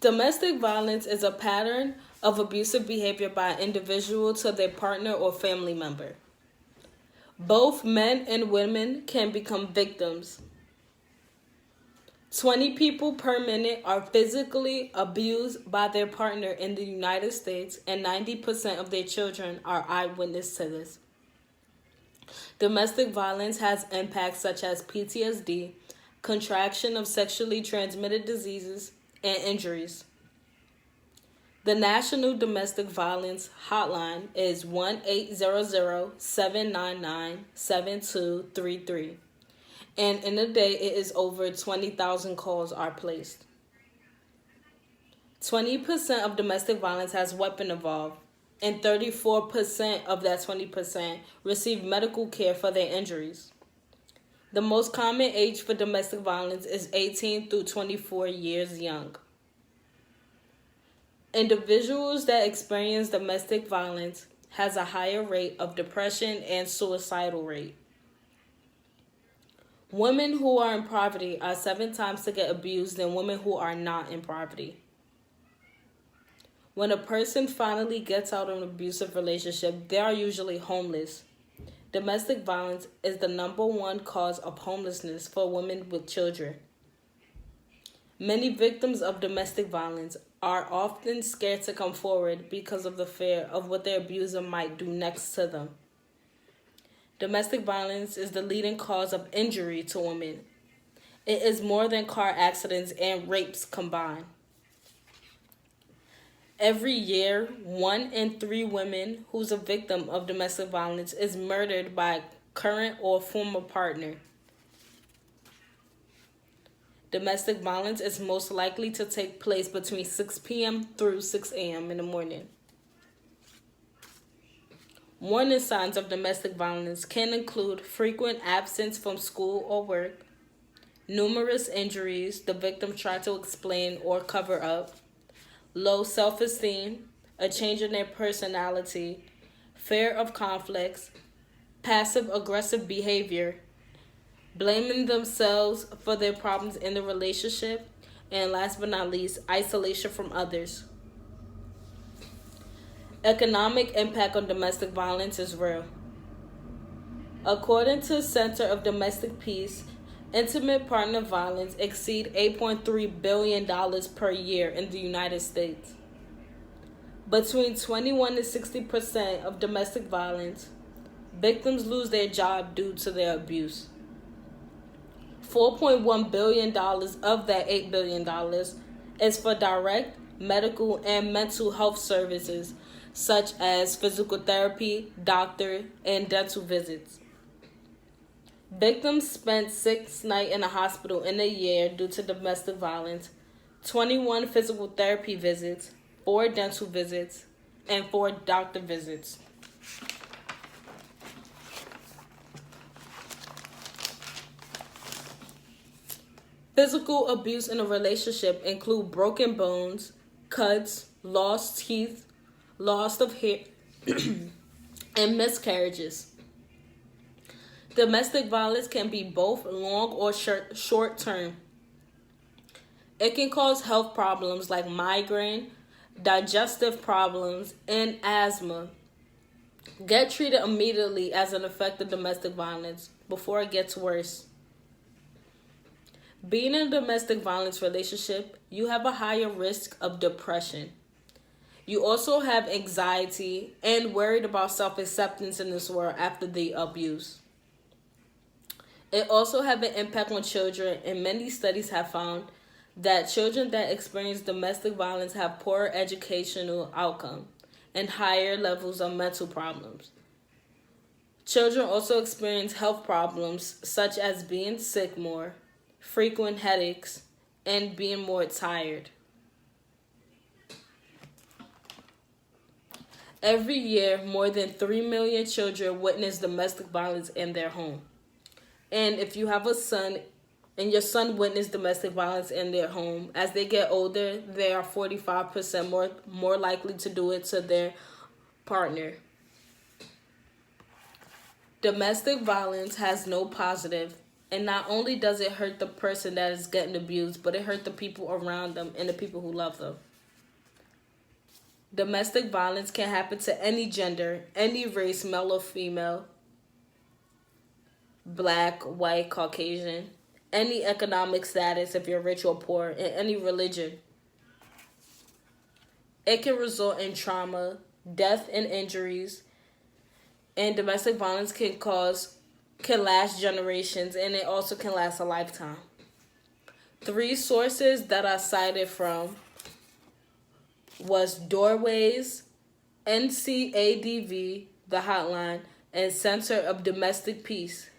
Domestic violence is a pattern of abusive behavior by an individual to their partner or family member. Both men and women can become victims. 20 people per minute are physically abused by their partner in the United States, and 90% of their children are eyewitness to this. Domestic violence has impacts such as PTSD, contraction of sexually transmitted diseases, and injuries. The National Domestic Violence Hotline is 1-800-799-7233. And in a day, it is over 20,000 calls are placed. 20% of domestic violence has weapon involved, and 34% of that 20% receive medical care for their injuries. The most common age for domestic violence is 18 through 24 years young. Individuals that experience domestic violence has a higher rate of depression and suicidal rate. Women who are in poverty are 7 times to get abused than women who are not in poverty. When a person finally gets out of an abusive relationship, they are usually homeless. Domestic violence is the #1 cause of homelessness for women with children. Many victims of domestic violence are often scared to come forward because of the fear of what their abuser might do next to them. Domestic violence is the leading cause of injury to women. It is more than car accidents and rapes combined. Every year, 1 in 3 women who's a victim of domestic violence is murdered by a current or former partner. Domestic violence is most likely to take place between 6 p.m. through 6 a.m. in the morning. Warning signs of domestic violence can include frequent absence from school or work, numerous injuries the victim tried to explain or cover up, low self-esteem, a change in their personality, fear of conflicts, passive-aggressive behavior, blaming themselves for their problems in the relationship, and last but not least, isolation from others. Economic impact on domestic violence is real. According to Center of Domestic Peace, intimate partner violence exceeds $8.3 billion per year in the United States. Between 21 and 60% of domestic violence, victims lose their job due to their abuse. $4.1 billion of that $8 billion is for direct medical and mental health services, such as physical therapy, doctor, and dental visits. Victims spent 6 nights in a hospital in a year due to domestic violence, 21 physical therapy visits, 4 dental visits, and 4 doctor visits. Physical abuse in a relationship include broken bones, cuts, lost teeth, loss of hair, and miscarriages. Domestic violence can be both long or short term. It can cause health problems like migraine, digestive problems, and asthma. Get treated immediately as an effect of domestic violence before it gets worse. Being in a domestic violence relationship, you have a higher risk of depression. You also have anxiety and worried about self-acceptance in this world after the abuse. It also have an impact on children, and many studies have found that children that experience domestic violence have poorer educational outcome and higher levels of mental problems. Children also experience health problems such as being sick more, frequent headaches, and being more tired. Every year, more than 3 million children witness domestic violence in their home. And if you have a son and your son witnessed domestic violence in their home, as they get older, they are 45% more likely to do it to their partner. Domestic violence has no positive And not only does it hurt the person that is getting abused, but it hurt the people around them and the people who love them. Domestic violence can happen to any gender, any race, male or female, black, white, Caucasian, any economic status, if you're rich or poor, in any religion. It can result in trauma, death, and injuries. And domestic violence can last generations, and it also can last a lifetime. 3 sources that I cited from was Doorways, NCADV, the hotline, and Center of Domestic Peace.